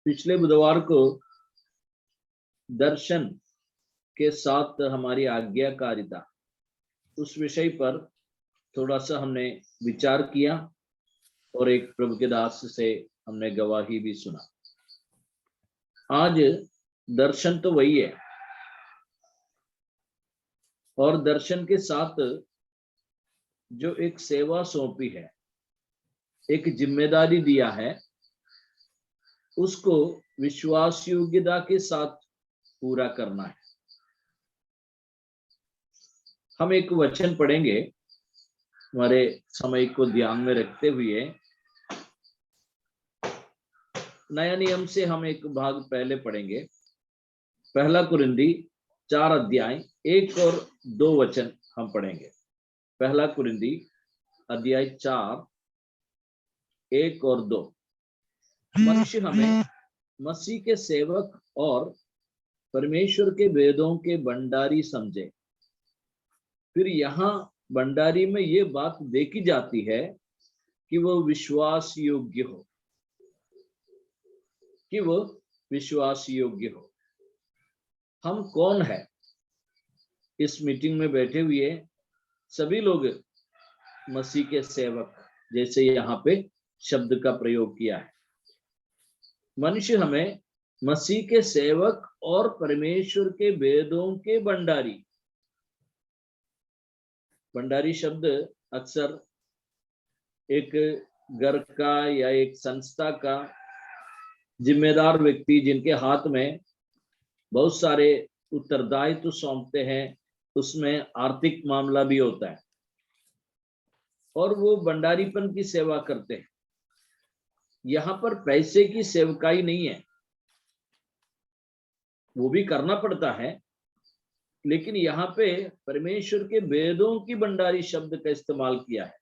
पिछले बुधवार को दर्शन के साथ हमारी आज्ञाकारिता उस विषय पर थोड़ा सा हमने विचार किया और एक प्रभु के दास से हमने गवाही भी सुना। आज दर्शन तो वही है और दर्शन के साथ जो एक सेवा सौंपी है, एक जिम्मेदारी दिया है, उसको विश्वास योग्यता के साथ पूरा करना है। हम एक वचन पढ़ेंगे हमारे समय को ध्यान में रखते हुए। नया नियम से हम एक भाग पहले पढ़ेंगे, पहला कुरिन्दी 4 अध्याय 1 और 2 वचन हम पढ़ेंगे। पहला कुरिन्दी अध्याय 4 1 और 2। मनुष्य हमें मसीह के सेवक और परमेश्वर के वेदों के भंडारी समझे। फिर यहाँ भंडारी में ये बात देखी जाती है कि वो विश्वास योग्य हो, कि वो विश्वास योग्य हो। हम कौन है? इस मीटिंग में बैठे हुए सभी लोग मसीह के सेवक, जैसे यहाँ पे शब्द का प्रयोग किया है। मनुष्य हमें मसीह के सेवक और परमेश्वर के वेदों के भंडारी। भंडारी शब्द अक्सर एक घर का या एक संस्था का जिम्मेदार व्यक्ति, जिनके हाथ में बहुत सारे उत्तरदायित्व सौंपते हैं, उसमें आर्थिक मामला भी होता है और वो भंडारीपन की सेवा करते हैं। यहाँ पर पैसे की सेवकाई नहीं है, वो भी करना पड़ता है, लेकिन यहाँ पे परमेश्वर के वेदों की भंडारी शब्द का इस्तेमाल किया है।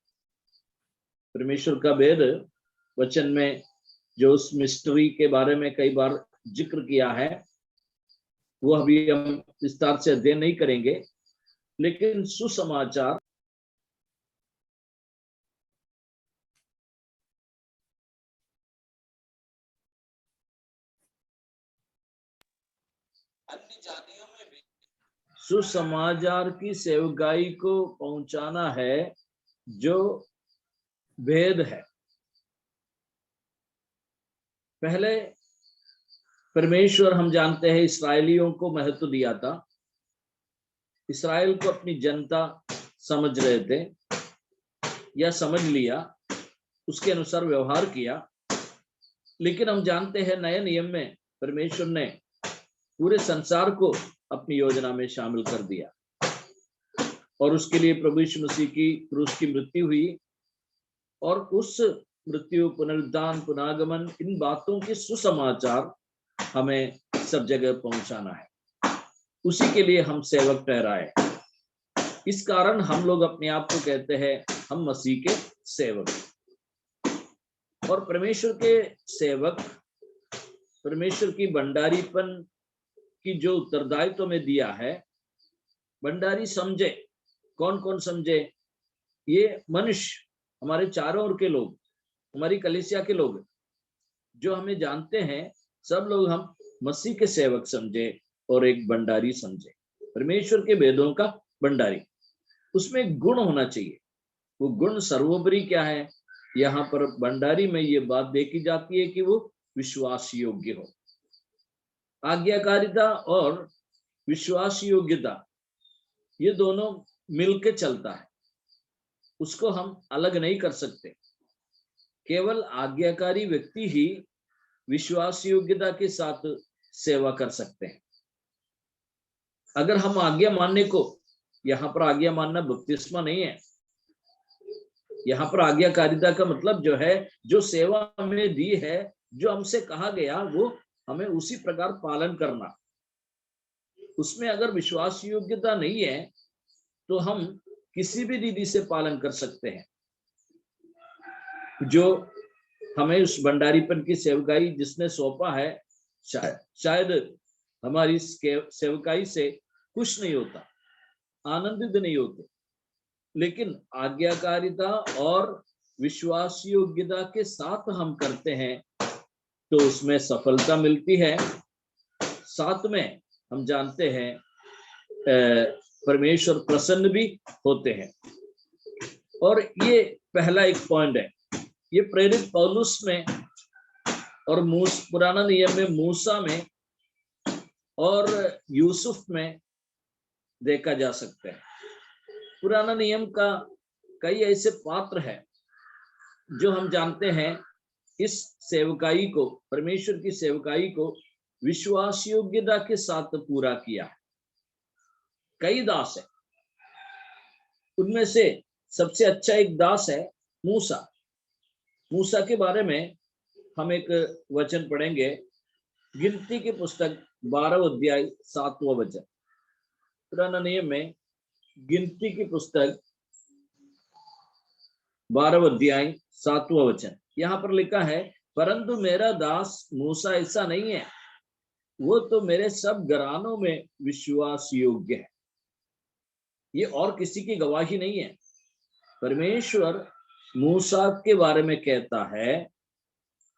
परमेश्वर का वेद वचन में जो उस मिस्ट्री के बारे में कई बार जिक्र किया है, वो अभी हम विस्तार से अध्ययन नहीं करेंगे, लेकिन सुसमाचार अन्य जातियों में भी सुसमाचार की सेवकाई को पहुंचाना है, जो भेद है। पहले परमेश्वर, हम जानते हैं, इस्राएलियों को महत्व दिया था। इस्राएल को अपनी जनता समझ रहे थे या समझ लिया, उसके अनुसार व्यवहार किया। लेकिन हम जानते हैं नए नियम में परमेश्वर ने पूरे संसार को अपनी योजना में शामिल कर दिया और उसके लिए प्रभु यीशु मसीह की क्रूस की मृत्यु हुई और उस मृत्यु, पुनरुद्धान, पुनरागमन, इन बातों के सुसमाचार हमें सब जगह पहुंचाना है। उसी के लिए हम सेवक ठहराए। इस कारण हम लोग अपने आप को कहते हैं हम मसीह के सेवक। और परमेश्वर के सेवक परमेश्वर की भंडारीपन की जो उत्तरदायित्व में दिया है, भंडारी समझे। कौन कौन समझे? ये मनुष्य, हमारे चारों ओर के लोग, हमारी कलीसिया के लोग जो हमें जानते हैं, सब लोग हम मसीह के सेवक समझे और एक भंडारी समझे, परमेश्वर के वेदों का भंडारी। उसमें गुण होना चाहिए। वो गुण सर्वोपरि क्या है? यहाँ पर भंडारी में ये बात देखी जाती है कि वो विश्वास योग्य हो। आज्ञाकारिता और विश्वास योग्यता, ये दोनों मिलके चलता है, उसको हम अलग नहीं कर सकते। केवल आज्ञाकारी व्यक्ति ही विश्वास योग्यता के साथ सेवा कर सकते हैं। अगर हम आज्ञा मानने को, यहाँ पर आज्ञा मानना बपतिस्मा नहीं है, यहाँ पर आज्ञाकारिता का मतलब जो है, जो सेवा हमें दी है, जो हमसे कहा गया, वो हमें उसी प्रकार पालन करना। उसमें अगर विश्वास योग्यता नहीं है तो हम किसी भी रीति से पालन कर सकते हैं। जो हमें उस भंडारीपन की सेवकाई जिसने सौंपा है, शायद हमारी सेवकाई से खुश नहीं होता, आनंदित नहीं होते, लेकिन आज्ञाकारिता और विश्वास योग्यता के साथ हम करते हैं तो उसमें सफलता मिलती है। साथ में हम जानते हैं परमेश्वर प्रसन्न भी होते हैं। और ये पहला एक पॉइंट है, ये प्रेरित पौलुस में और पुराना नियम में मूसा में और यूसुफ में देखा जा सकता है। पुराना नियम का कई ऐसे पात्र हैं जो हम जानते हैं इस सेवकाई को, परमेश्वर की सेवकाई को विश्वास योग्यता के साथ पूरा किया है। कई दास है, उनमें से सबसे अच्छा एक दास है मूसा। मूसा के बारे में हम एक वचन पढ़ेंगे, गिनती की पुस्तक 12 अध्याय 7वां वचन। पुराना नियम में गिनती की पुस्तक 12 अध्याय 7वां वचन, यहाँ पर लिखा है, परंतु मेरा दास मूसा ऐसा नहीं है, वो तो मेरे सब घरानों में विश्वास योग्य है। ये और किसी की गवाही नहीं है। परमेश्वर मूसा के बारे में कहता है,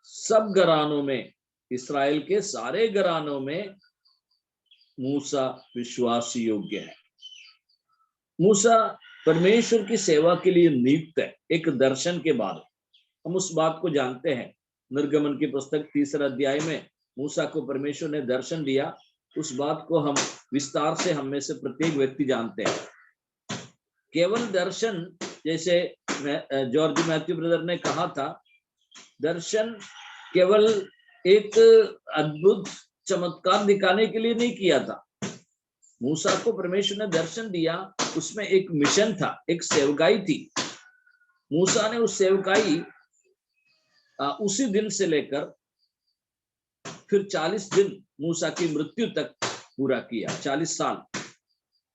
सब घरानों में, इस्राएल के सारे घरानों में मूसा विश्वास योग्य है। मूसा परमेश्वर की सेवा के लिए नियुक्त है। एक दर्शन के बाद हम उस बात को जानते हैं। निर्गमन की पुस्तक 3 अध्याय में मूसा को परमेश्वर ने दर्शन दिया। उस बात को हम विस्तार से हम में से प्रत्येक व्यक्ति जानते हैं। केवल दर्शन, जैसे जॉर्ज मैथ्यू ब्रदर ने कहा था, दर्शन केवल एक अद्भुत चमत्कार दिखाने के लिए नहीं किया था। मूसा को परमेश्वर ने दर्शन दिया, उसमें एक मिशन था, एक सेवकाई थी। मूसा ने उस सेवकाई उसी दिन से लेकर फिर 40 दिन मूसा की मृत्यु तक पूरा किया। 40 साल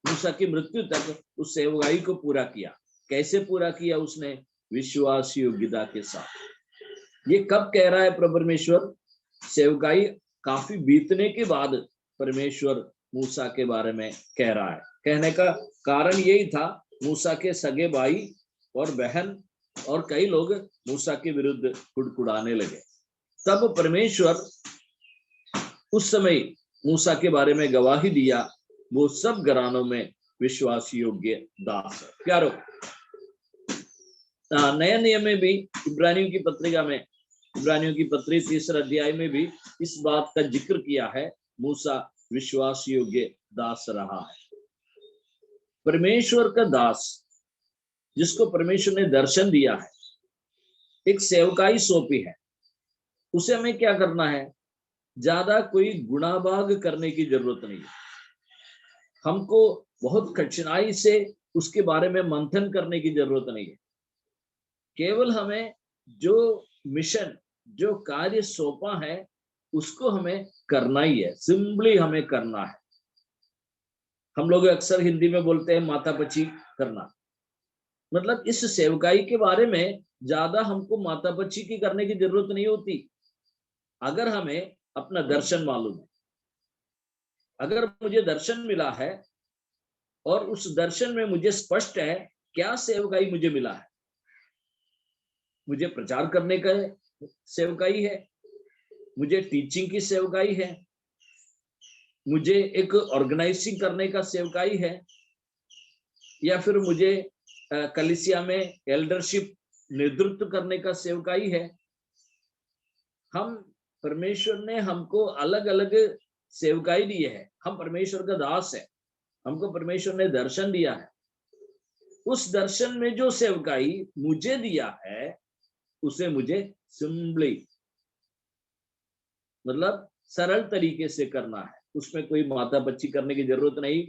मूसा की मृत्यु तक उस सेवकाई को पूरा किया। कैसे पूरा किया उसने? विश्वास योग्यता के साथ। ये कब कह रहा है परमेश्वर? सेवकाई काफी बीतने के बाद परमेश्वर मूसा के बारे में कह रहा है। कहने का कारण यही था, मूसा के सगे भाई और बहन और कई लोग मूसा के विरुद्ध कुड़कुड़ाने लगे। तब परमेश्वर उस समय मूसा के बारे में गवाही दिया, वो सब घरानों में विश्वास योग्य दास है। प्यारो, नया नियम में भी इब्रानियों की पत्रिका में, इब्रानियों की पत्री 3 अध्याय में भी इस बात का जिक्र किया है, मूसा विश्वास योग्य दास रहा है। परमेश्वर का दास जिसको परमेश्वर ने दर्शन दिया है, एक सेवकाई सौंपी है, उसे हमें क्या करना है? ज्यादा कोई गुणाभाग करने की जरूरत नहीं है। हमको बहुत कठिनाई से उसके बारे में मंथन करने की जरूरत नहीं है। केवल हमें जो मिशन, जो कार्य सौंपा है, उसको हमें करना ही है। सिंपली हमें करना है। हम लोग अक्सर हिंदी में बोलते हैं मातापची करना। मतलब इस सेवकाई के बारे में ज्यादा हमको मातापची की करने की जरूरत नहीं होती। अगर हमें अपना दर्शन मालूम है, अगर मुझे दर्शन मिला है और उस दर्शन में मुझे स्पष्ट है क्या सेवकाई मुझे मिला है, मुझे प्रचार करने का सेवकाई है, मुझे टीचिंग की सेवकाई है, मुझे एक ऑर्गेनाइजिंग करने का सेवकाई है, या फिर मुझे कलीसिया में एल्डरशिप नेतृत्व करने का सेवकाई है। हम, परमेश्वर ने हमको अलग अलग सेवकाई दी है। हम परमेश्वर का दास है, हमको परमेश्वर ने दर्शन दिया है। उस दर्शन में जो सेवकाई मुझे दिया है उसे मुझे सिंपली, मतलब सरल तरीके से करना है। उसमें कोई माता बच्ची करने की जरूरत नहीं।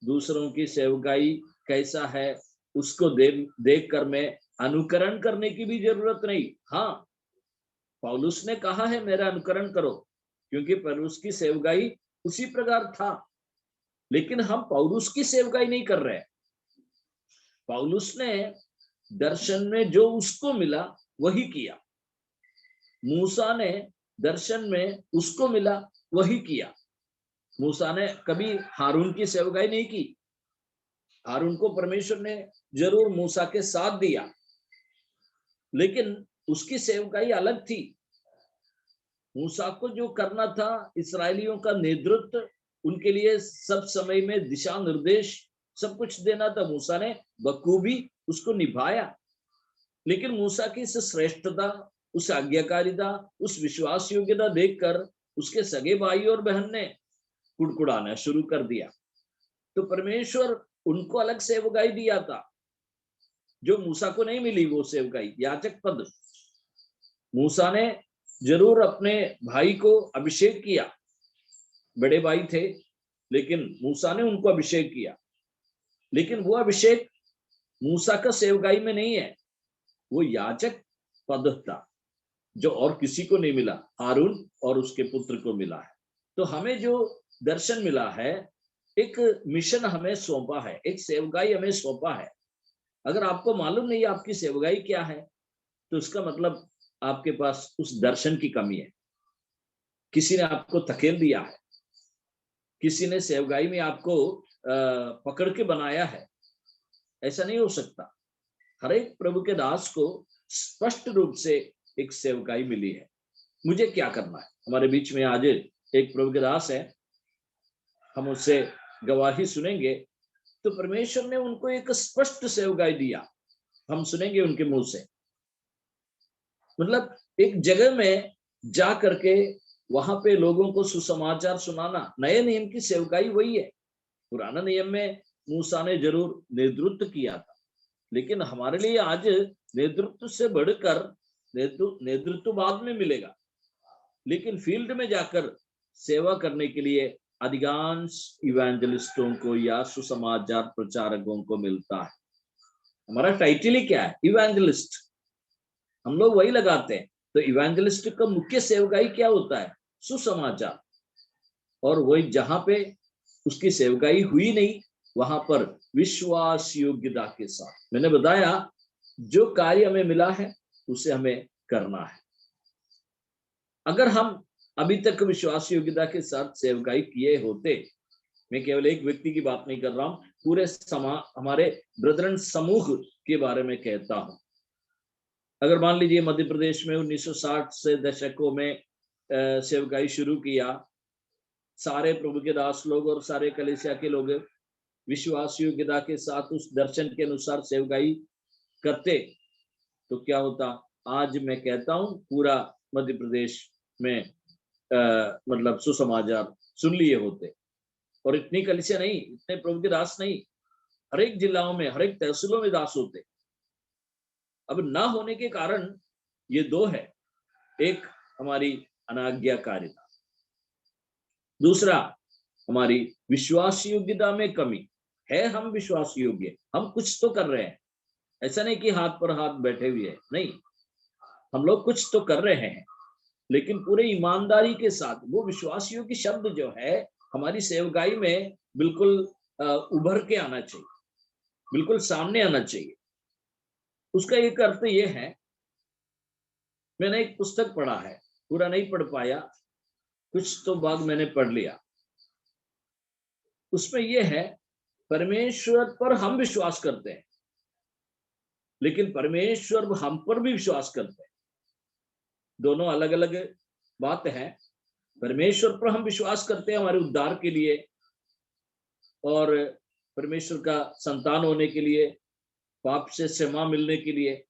दूसरों की सेवकाई कैसा है उसको देख कर मैं अनुकरण करने की भी जरूरत नहीं। हाँ, पौलुस ने कहा है मेरा अनुकरण करो, क्योंकि पौलुस की सेवकाई उसी प्रकार था। लेकिन हम पौलुस की सेवकाई नहीं कर रहे। पौलुस ने दर्शन में जो उसको मिला वही किया। मूसा ने दर्शन में उसको मिला वही किया। मूसा ने कभी हारून की सेवकाई नहीं की। हारून को परमेश्वर ने जरूर मूसा के साथ दिया, लेकिन उसकी सेवकाई अलग थी। मूसा को जो करना था, इस्राएलियों का नेतृत्व, उनके लिए सब समय में दिशा निर्देश सब कुछ देना था, मूसा ने बखूबी उसको निभाया। लेकिन मूसा की इस श्रेष्ठता, उस आज्ञाकारिता, उस विश्वास योग्यता देखकर उसके सगे भाई और बहन ने कुड़कुड़ाना शुरू कर दिया। तो परमेश्वर उनको अलग सेवकाई दिया था जो मूसा को नहीं मिली, वो सेवकाई याजक पद। मूसा ने जरूर अपने भाई को अभिषेक किया, बड़े भाई थे, लेकिन मूसा ने उनको अभिषेक किया। लेकिन वो अभिषेक मूसा का सेवकाई में नहीं है, वो याजक पद था जो और किसी को नहीं मिला, हारून और उसके पुत्र को मिला है। तो हमें जो दर्शन मिला है, एक मिशन हमें सौंपा है, एक सेवकाई हमें सौंपा है। अगर आपको मालूम नहीं आपकी सेवकाई क्या है, तो इसका मतलब आपके पास उस दर्शन की कमी है। किसी ने आपको धकेल दिया है, किसी ने सेवकाई में आपको पकड़ के बनाया है, ऐसा नहीं हो सकता। हर एक प्रभु के दास को स्पष्ट रूप से एक सेवकाई मिली है, मुझे क्या करना है। हमारे बीच में आज एक प्रभु के दास है, हम उससे गवाही सुनेंगे। तो परमेश्वर ने उनको एक स्पष्ट सेवकाई दिया, हम सुनेंगे उनके मुंह से। मतलब एक जगह में जा करके वहां पे लोगों को सुसमाचार सुनाना, नए नियम की सेवकाई वही है। पुराना नियम में मूसा ने जरूर नेतृत्व किया था, लेकिन हमारे लिए आज नेतृत्व से बढ़कर नेतृत्व बाद में मिलेगा, लेकिन फील्ड में जाकर सेवा करने के लिए अधिकांश इवेंजलिस्टों को या सुसमाचार प्रचारकों को मिलता है। हमारा टाइटल ही क्या है? इवेंजलिस्ट। हम लोग वही लगाते हैं। तो इवेंजलिस्ट का मुख्य सेवकाई क्या होता है? सुसमाचार। और वही जहां पे उसकी सेवकाई हुई नहीं, वहां पर विश्वास योग्यता के साथ, मैंने बताया जो कार्य हमें मिला है उसे हमें करना है। अगर हम अभी तक विश्वास योग्यता के साथ सेवकाई किए होते, मैं केवल एक व्यक्ति की बात नहीं कर रहा हूं, पूरे हमारे ब्रदरन समूह के बारे में कहता हूं। अगर मान लीजिए मध्य प्रदेश में 1960 से दशकों में सेवकाई शुरू किया, सारे प्रभु के दास लोग और सारे कलीसिया के लोग विश्वास योग्यता के साथ उस दर्शन के अनुसार सेवकाई करते, तो क्या होता? आज मैं कहता हूं पूरा मध्य प्रदेश में मतलब सुसमाचार सुन लिए होते। और इतनी कलीसिया नहीं, इतने प्रभु के दास नहीं, हर एक जिलाओं में, हर एक तहसीलों में दास होते। अब ना होने के कारण ये दो है, एक हमारी अनाज्ञाकारिता, दूसरा हमारी विश्वास योग्यता में कमी है। हम विश्वास योग्य, हम कुछ तो कर रहे हैं, ऐसा नहीं कि हाथ पर हाथ बैठे हुए हैं, नहीं, हम लोग कुछ तो कर रहे हैं, लेकिन पूरे ईमानदारी के साथ वो विश्वास योग्य शब्द जो है हमारी सेवकाई में बिल्कुल उभर के आना चाहिए, बिल्कुल सामने आना चाहिए। उसका एक अर्थ ये है, मैंने एक पुस्तक पढ़ा है, पूरा नहीं पढ़ पाया, कुछ तो भाग मैंने पढ़ लिया। उसमें यह है, परमेश्वर पर हम विश्वास करते हैं, लेकिन परमेश्वर हम पर भी विश्वास करते हैं। दोनों अलग अलग बात है। परमेश्वर पर हम विश्वास करते हैं हमारे उद्धार के लिए और परमेश्वर का संतान होने के लिए, पाप से क्षमा मिलने के लिए।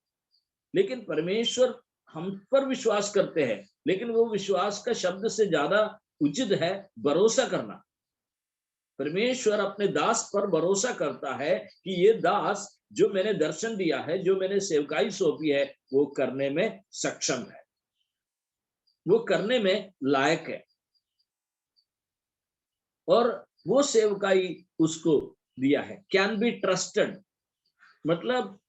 लेकिन परमेश्वर हम पर विश्वास करते हैं, लेकिन वो विश्वास का शब्द से ज्यादा उचित है भरोसा करना। परमेश्वर अपने दास पर भरोसा करता है कि ये दास जो मैंने दर्शन दिया है, जो मैंने सेवकाई सौंपी है, वो करने में सक्षम है, वो करने में लायक है, और वो सेवकाई उसको दिया है। कैन बी ट्रस्टेड, मतलब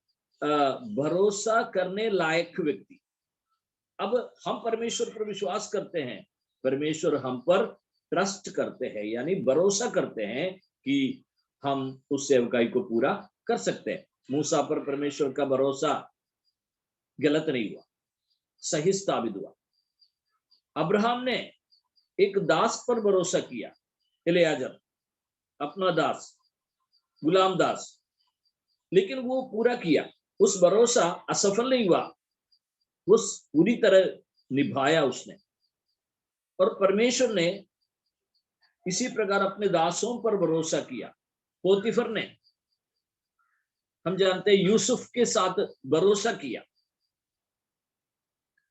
भरोसा करने लायक व्यक्ति। अब हम परमेश्वर पर विश्वास करते हैं, परमेश्वर हम पर ट्रस्ट करते हैं, यानी भरोसा करते हैं कि हम उस सेवकाई को पूरा कर सकते हैं। मूसा पर परमेश्वर का भरोसा गलत नहीं हुआ, सही साबित हुआ। अब्राहम ने एक दास पर भरोसा किया, इलियाजर, अपना दास, गुलाम दास, लेकिन वो पूरा किया, उस भरोसा असफल नहीं हुआ, वो पूरी तरह निभाया उसने। और परमेश्वर ने इसी प्रकार अपने दासों पर भरोसा किया। पोतीफर ने, हम जानते हैं, यूसुफ के साथ भरोसा किया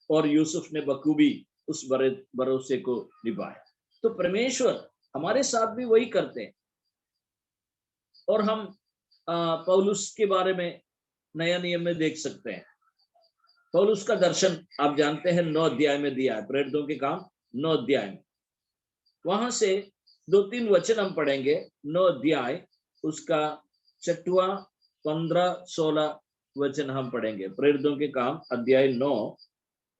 और यूसुफ ने बखूबी उस भरोसे को निभाया। तो परमेश्वर हमारे साथ भी वही करते हैं। और हम पौलुस के बारे में नया नियम में देख सकते हैं। पौलुस का दर्शन आप जानते हैं 9 अध्याय में दिया है, प्रेरितों के काम 9 अध्याय में। वहां से 2-3 वचन हम पढ़ेंगे। 9 अध्याय उसका 6वां, 15, 16 वचन हम पढ़ेंगे। प्रेरितों के काम अध्याय 9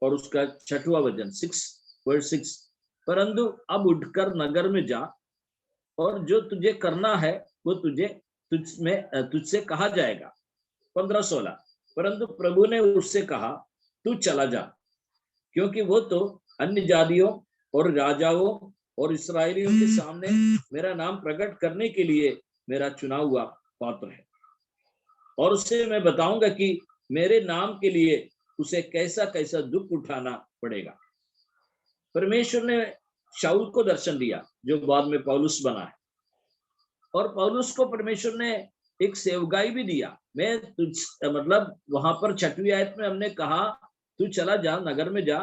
और उसका 6वां वचन, 6 परंतु अब उठकर नगर में जा और जो तुझे करना है वो तुझसे कहा जाएगा। 15-16 परंतु प्रभु ने उससे कहा, तू चला जा, क्योंकि वो तो अन्य जातियों और राजाओं और इस्राएलियों के सामने मेरा नाम प्रकट करने के लिए मेरा चुना हुआ पात्र है। और उससे मैं बताऊंगा कि मेरे नाम के लिए उसे कैसा कैसा दुख उठाना पड़ेगा। परमेश्वर ने शाऊल को दर्शन दिया, जो बाद में पौलुस बना है। और पौलुस को परमेश्वर ने एक सेवकाई भी दिया। मतलब वहां पर 6वीं आयत में हमने कहा, तू चला जा, नगर में जा,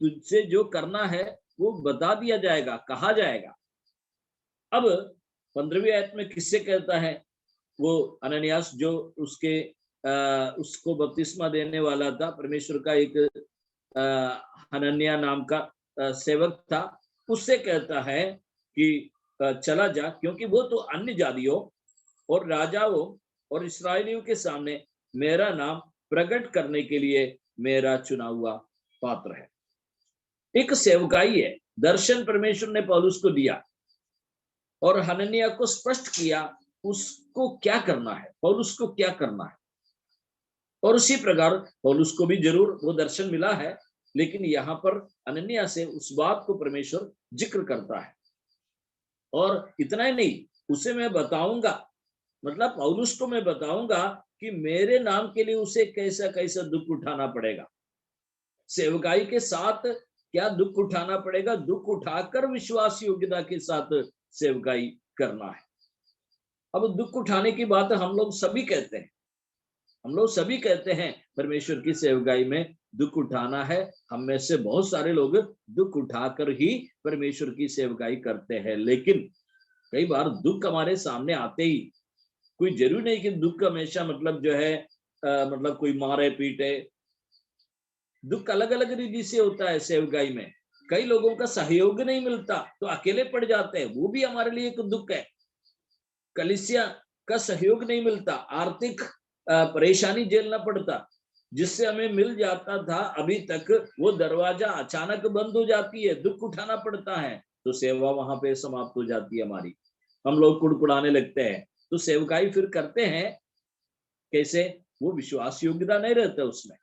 तुझसे जो करना है वो बता दिया जाएगा, कहा जाएगा। अब 15वीं आयत में किससे कहता है? वो अननियास, जो उसको बपतिस्मा देने वाला था, परमेश्वर का एक हनन्याह नाम का सेवक था, उससे कहता है कि चला जा, क्योंकि वो तो अन्य जातियों और राजाओं और इस्राएलियों के सामने मेरा नाम प्रकट करने के लिए मेरा चुना हुआ पात्र है। एक सेवकाई है। दर्शन परमेश्वर ने पौलुस को दिया और हनन्याह को स्पष्ट किया उसको क्या करना है, पौलुस को क्या करना है। और उसी प्रकार पौलुस को भी जरूर वो दर्शन मिला है, लेकिन यहाँ पर हनन्याह से उस बात को परमेश्वर जिक्र करता है। और इतना ही नहीं, उसे मैं बताऊंगा, मतलब पौलुस को मैं बताऊंगा कि मेरे नाम के लिए उसे कैसा कैसा दुख उठाना पड़ेगा। सेवकाई के साथ क्या दुख उठाना पड़ेगा? दुख उठाकर विश्वास योग्यता के साथ सेवकाई करना है। अब दुख उठाने की बात हम लोग सभी कहते हैं, परमेश्वर की सेवकाई में दुख उठाना है। हम में से बहुत सारे लोग दुख उठाकर ही परमेश्वर की सेवकाई करते हैं। लेकिन कई बार दुख हमारे सामने आते ही, कोई जरूरी नहीं कि दुख हमेशा मतलब जो है मतलब कोई मारे पीटे। दुख अलग अलग रीति से होता है सेवकाई में। कई लोगों का सहयोग नहीं मिलता तो अकेले पड़ जाते हैं, वो भी हमारे लिए एक दुख है। कलीसिया का सहयोग नहीं मिलता, आर्थिक परेशानी झेलना पड़ता, जिससे हमें मिल जाता था, अभी तक वो दरवाजा अचानक बंद हो जाती है, दुख उठाना पड़ता है, तो सेवा वहां पे समाप्त हो जाती है हमारी। हम लोग कुड़कुड़ाने लगते हैं। तो सेवकाई फिर करते हैं कैसे? वो विश्वास योग्यता नहीं रहता उसमें।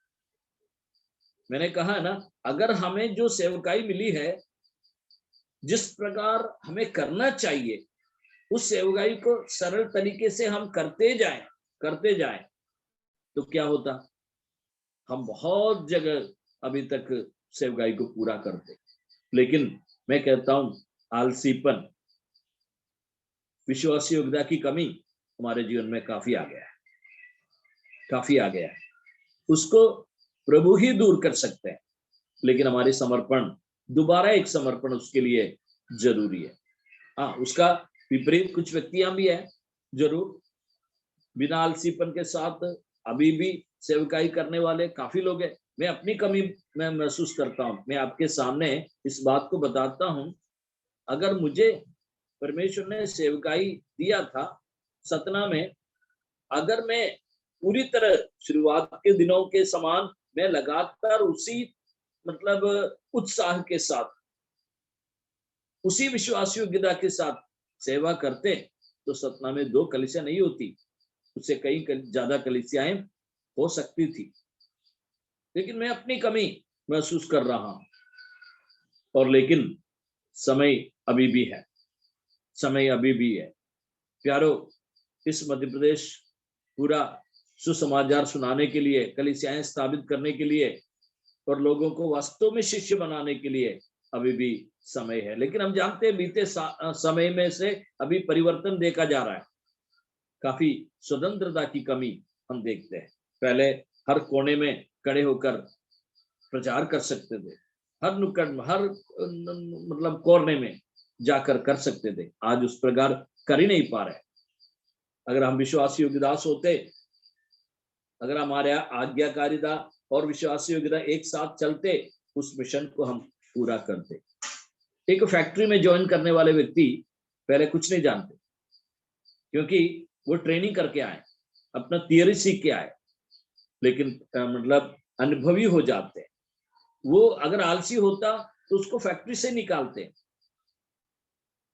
मैंने कहा ना, अगर हमें जो सेवकाई मिली है, जिस प्रकार हमें करना चाहिए, उस सेवकाई को सरल तरीके से हम करते जाएं तो क्या होता? हम बहुत जगह अभी तक सेवकाई को पूरा करते, लेकिन मैं कहता हूं आलसीपन, विश्वास योग्यता की कमी हमारे जीवन में काफी आ गया है। उसको प्रभु ही दूर कर सकते हैं, लेकिन हमारी समर्पण, दोबारा एक समर्पण उसके लिए जरूरी है। हाँ, उसका विपरीत कुछ व्यक्तियां भी है जरूर, बिना आलसीपन के साथ अभी भी सेवकाई करने वाले काफी लोग हैं। मैं अपनी कमी मैं महसूस करता हूं, मैं आपके सामने इस बात को बताता हूं। अगर मुझे परमेश्वर ने सेवकाई दिया था सतना में, अगर मैं पूरी तरह शुरुआत के दिनों के समान मैं लगातार उसी मतलब उत्साह के साथ, उसी विश्वास योग्यता के साथ सेवा करते, तो सतना में 2 कलीसिया नहीं होती, उससे कई ज्यादा कलीसियाएं हो सकती थी। लेकिन मैं अपनी कमी महसूस कर रहा हूं, और लेकिन समय अभी भी है। प्यारो, इस मध्य प्रदेश पूरा सुसमाचार सुनाने के लिए, कलीसियाएं स्थापित करने के लिए और लोगों को वास्तव में शिष्य बनाने के लिए अभी भी समय है। लेकिन हम जानते हैं बीते समय में से अभी परिवर्तन देखा जा रहा है। काफी स्वतंत्रता की कमी हम देखते हैं। पहले हर कोने में खड़े होकर प्रचार कर सकते थे, हर नुक्कड़ में, हर मतलब कोने में जाकर कर सकते थे। आज उस प्रकार कर ही नहीं पा रहे। अगर हम विश्वासी योगदास होते, अगर हमारे आज्ञाकारिता और विश्वासी योग्यता एक साथ चलते, उस मिशन को हम पूरा करते। एक फैक्ट्री में ज्वाइन करने वाले व्यक्ति पहले कुछ नहीं जानते, क्योंकि वो ट्रेनिंग करके आए, अपना थियरी सीख के आए, लेकिन मतलब अनुभवी हो जाते हैं। वो अगर आलसी होता तो उसको फैक्ट्री से निकालते,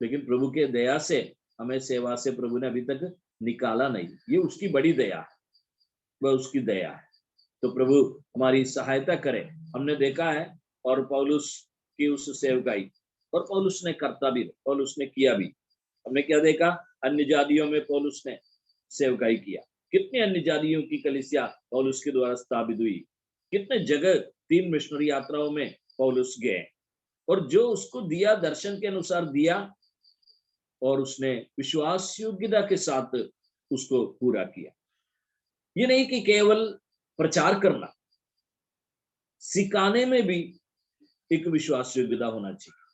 लेकिन प्रभु के दया से हमें सेवा से प्रभु ने अभी तक निकाला नहीं। ये उसकी बड़ी दया है, वह उसकी दया है। तो प्रभु हमारी सहायता करे। हमने देखा है और पौलुस की उस सेवकाई, और पौलुस ने करता भी, पौलुस ने किया भी। हमने क्या देखा? अन्य जातियों में पौलुस ने सेवकाई किया। कितनी अन्य जातियों की कलीसिया पौलुस के द्वारा स्थापित हुई। कितने जगह 3 मिशनरी यात्राओं में पौलुस गए, और जो उसको दिया दर्शन के अनुसार दिया, और उसने विश्वास योग्यता के साथ उसको पूरा किया। ये नहीं कि केवल प्रचार करना, सिखाने में भी एक विश्वास योग्यता होना चाहिए।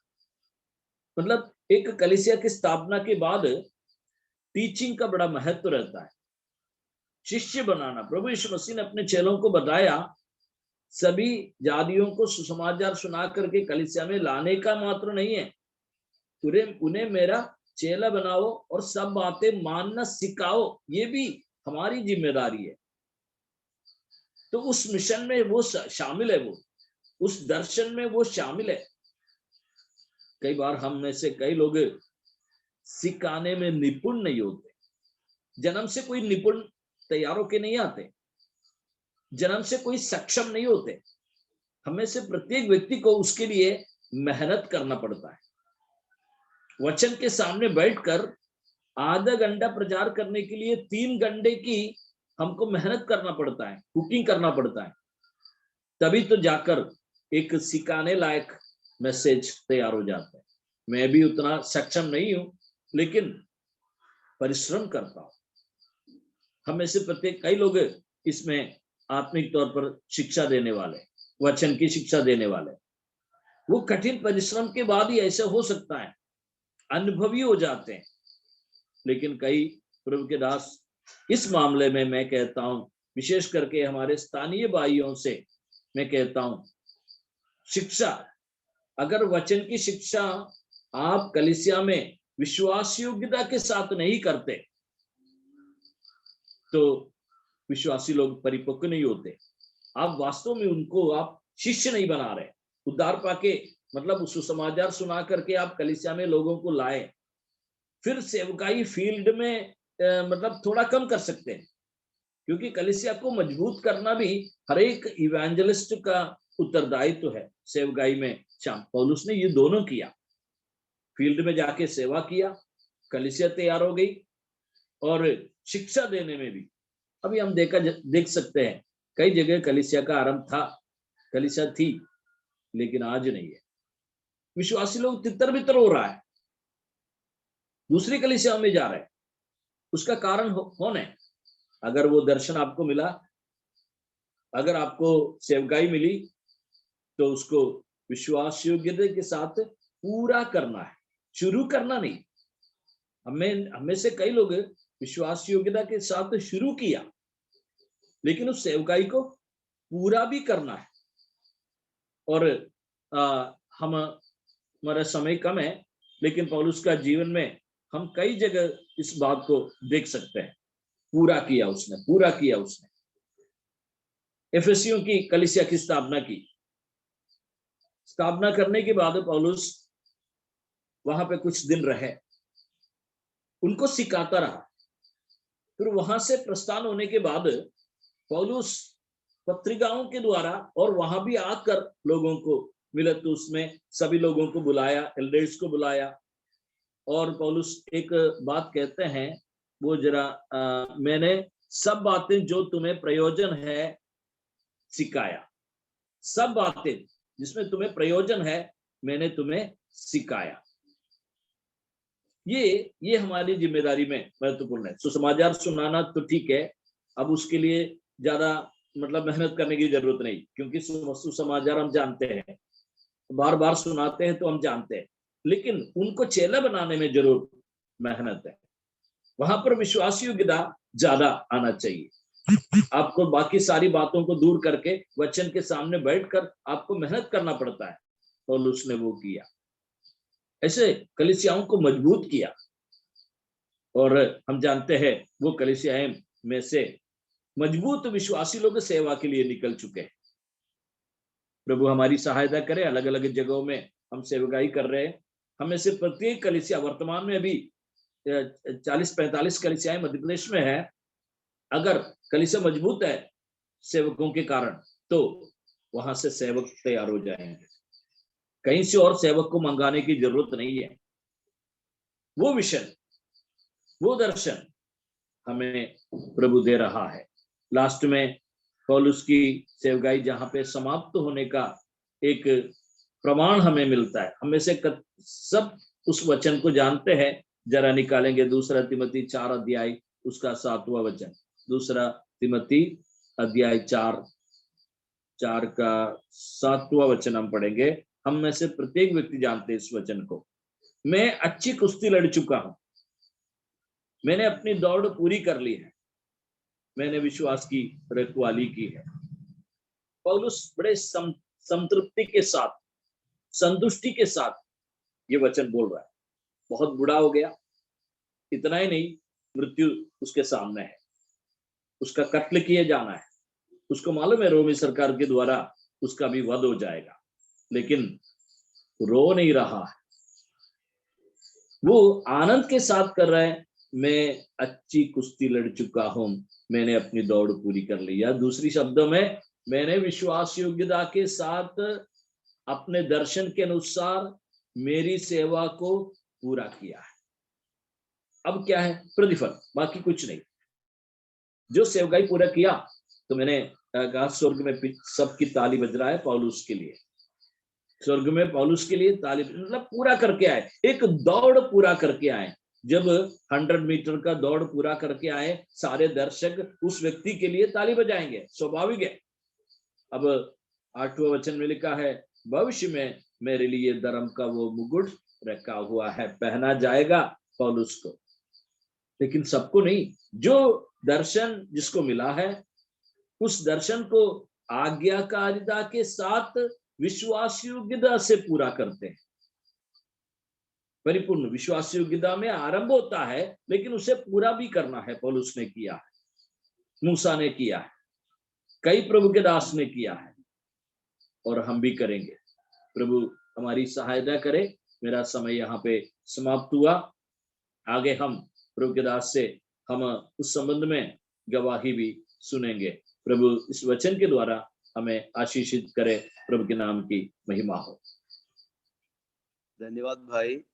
मतलब एक कलीसिया की स्थापना के बाद टीचिंग का बड़ा महत्व रहता है, शिष्य बनाना। प्रभु यीशु मसीह ने अपने चेलों को बताया, सभी जातियों को सुसमाचार सुना करके कलीसिया में लाने का मात्र नहीं है, उन्हें मेरा चेला बनाओ और सब बातें मानना सिखाओ। ये भी हमारी जिम्मेदारी है। तो उस मिशन में वो शामिल है, वो उस दर्शन में वो शामिल है। कई बार हम में से कई लोग सिखाने में निपुण नहीं होते। जन्म से कोई निपुण तैयार होके नहीं आते, जन्म से कोई सक्षम नहीं होते। हमें से प्रत्येक व्यक्ति को उसके लिए मेहनत करना पड़ता है। वचन के सामने बैठकर आधा घंटा प्रचार करने के लिए 3 घंटे की हमको मेहनत करना पड़ता है, कुकिंग करना पड़ता है, तभी तो जाकर एक सिखाने लायक मैसेज तैयार हो जाता है। मैं भी उतना सक्षम नहीं हूं, लेकिन परिश्रम करता हूं। हमें से प्रत्येक, कई लोग इसमें आत्मिक तौर पर शिक्षा देने वाले, वचन की शिक्षा देने वाले, वो कठिन परिश्रम के बाद ही ऐसा हो सकता है, अनुभवी हो जाते हैं। लेकिन कई प्रभु के दास, इस मामले में मैं कहता हूं, विशेष करके हमारे स्थानीय भाइयों से मैं कहता हूं, शिक्षा, अगर वचन की शिक्षा आप कलीसिया में विश्वास योग्यता के साथ नहीं करते, तो विश्वासी लोग परिपक्व नहीं होते। आप वास्तव में उनको आप शिष्य नहीं बना रहे। उद्धार पाके मतलब सुसमाचार सुना करके आप कलीसिया में लोगों को लाए, फिर सेवकाई फील्ड में मतलब थोड़ा कम कर सकते हैं, क्योंकि कलीसिया को मजबूत करना भी हर एक इवेंजलिस्ट का उत्तरदायित्व है। सेवकाई में पौलुस ने ये दोनों किया, फील्ड में जाके सेवा किया, कलीसिया तैयार हो गई, और शिक्षा देने में भी। अभी हम देख सकते हैं कई जगह कलीसिया का आरंभ था, कलीसिया थी, लेकिन आज नहीं है। विश्वासी लोग तितर बितर हो रहा है, दूसरी कलीसिया में जा रहे हैं। उसका कारण कौन है? अगर वो दर्शन आपको मिला, अगर आपको सेवकाई मिली, तो उसको विश्वास योग्यता के साथ पूरा करना है, शुरू करना नहीं। हमें से कई लोग विश्वास योग्यता के साथ शुरू किया, लेकिन उस सेवकाई को पूरा भी करना है। और हमारा समय कम है, लेकिन पौलुस का जीवन में हम कई जगह इस बात को देख सकते हैं। पूरा किया उसने, पूरा किया उसने। एफेसियों की कलीसिया की स्थापना की। स्थापना करने के बाद पौलुस वहां पे कुछ दिन रहे, उनको सिखाता रहा। फिर वहां से प्रस्थान होने के बाद पौलुस पत्रिकाओं के द्वारा और वहां भी आकर लोगों को मिले, तो उसमें सभी लोगों को बुलाया, एल्डर्स को बुलाया, और पौलुस एक बात कहते हैं, वो जरा मैंने सब बातें जो तुम्हें प्रयोजन है सिखाया, सब बातें जिसमें तुम्हें प्रयोजन है मैंने तुम्हें सिखाया। ये हमारी जिम्मेदारी में महत्वपूर्ण है। सुसमाचार सुनाना तो ठीक है, अब उसके लिए ज्यादा मतलब मेहनत करने की जरूरत नहीं, क्योंकि सुसमाचार हम जानते हैं, बार बार सुनाते हैं तो हम जानते हैं, लेकिन उनको चेला बनाने में जरूर मेहनत है। वहां पर विश्वास योग्यता ज्यादा आना चाहिए। आपको बाकी सारी बातों को दूर करके वचन के सामने बैठकर आपको मेहनत करना पड़ता है, और उसने वो किया, ऐसे कलीसियाओं को मजबूत किया। और हम जानते हैं वो कलीसियाएं में से मजबूत विश्वासी लोग सेवा के लिए निकल चुके हैं। प्रभु हमारी सहायता करे। अलग अलग जगहों में हम सेवकाई कर रहे हैं। हमें से प्रत्येक कलीसिया, वर्तमान में अभी 40-45 कलीसियाएं मध्य प्रदेश में है। अगर कलीसिया मजबूत है सेवकों के कारण, तो वहां से सेवक तैयार हो जाएंगे। कहीं से और सेवक को मंगाने की जरूरत नहीं है। वो विषय, वो दर्शन हमें प्रभु दे रहा है। लास्ट में पौलुस की सेवकाई जहां पे समाप्त होने का एक प्रमाण हमें मिलता है। हमें से सब उस वचन को जानते हैं, जरा निकालेंगे। 2 तिमोथी 4 अध्याय उसका 7वां वचन। 2 तिमोथी अध्याय 4 का 7वां वचन हम पढ़ेंगे। हम में से प्रत्येक व्यक्ति जानते हैं इस वचन को। मैं अच्छी कुश्ती लड़ चुका हूं, मैंने अपनी दौड़ पूरी कर ली है, मैंने विश्वास की रखवाली की है। पौलुस बड़े संतृप्ति के साथ, संतुष्टि के साथ ये वचन बोल रहा है। बहुत बुरा हो गया, इतना ही नहीं, मृत्यु उसके सामने है, उसका कत्ल किए जाना है। उसको मालूम है रोमी सरकार के द्वारा उसका भी वध हो जाएगा, लेकिन रो नहीं रहा है, वो आनंद के साथ कर रहा है। मैं अच्छी कुश्ती लड़ चुका हूं, मैंने अपनी दौड़ पूरी कर ली। या दूसरी शब्दों में, मैंने विश्वास योग्यता के साथ अपने दर्शन के अनुसार मेरी सेवा को पूरा किया है। अब क्या है? प्रतिफल, बाकी कुछ नहीं। जो सेवकाई पूरा किया, तो मैंने कहा स्वर्ग में सबकी ताली बज रहा है पौलुस के लिए। स्वर्ग में पौलुस के लिए ताली, मतलब पूरा करके आए, एक दौड़ पूरा करके आए। जब 100 मीटर का दौड़ पूरा करके आए, सारे दर्शक उस व्यक्ति के लिए ताली बजाएंगे, स्वाभाविक है। अब 8वां वचन में लिखा है, भविष्य में मेरे लिए धर्म का वो मुकुट रखा हुआ है, पहना जाएगा पौलुस को। लेकिन सबको नहीं, जो दर्शन जिसको मिला है, उस दर्शन को आज्ञाकारिता के साथ विश्वास योग्यता से पूरा करते हैं। परिपूर्ण विश्वास योग्यता में आरंभ होता है, लेकिन उसे पूरा भी करना है। पौलुस ने किया है, मूसा ने किया है, कई प्रभु के दास ने किया है, और हम भी करेंगे। प्रभु हमारी सहायता करे। मेरा समय यहाँ पे समाप्त हुआ। आगे हम प्रभु के दास से हम उस संबंध में गवाही भी सुनेंगे। प्रभु इस वचन के द्वारा हमें आशीषित करे। प्रभु के नाम की महिमा हो। धन्यवाद भाई।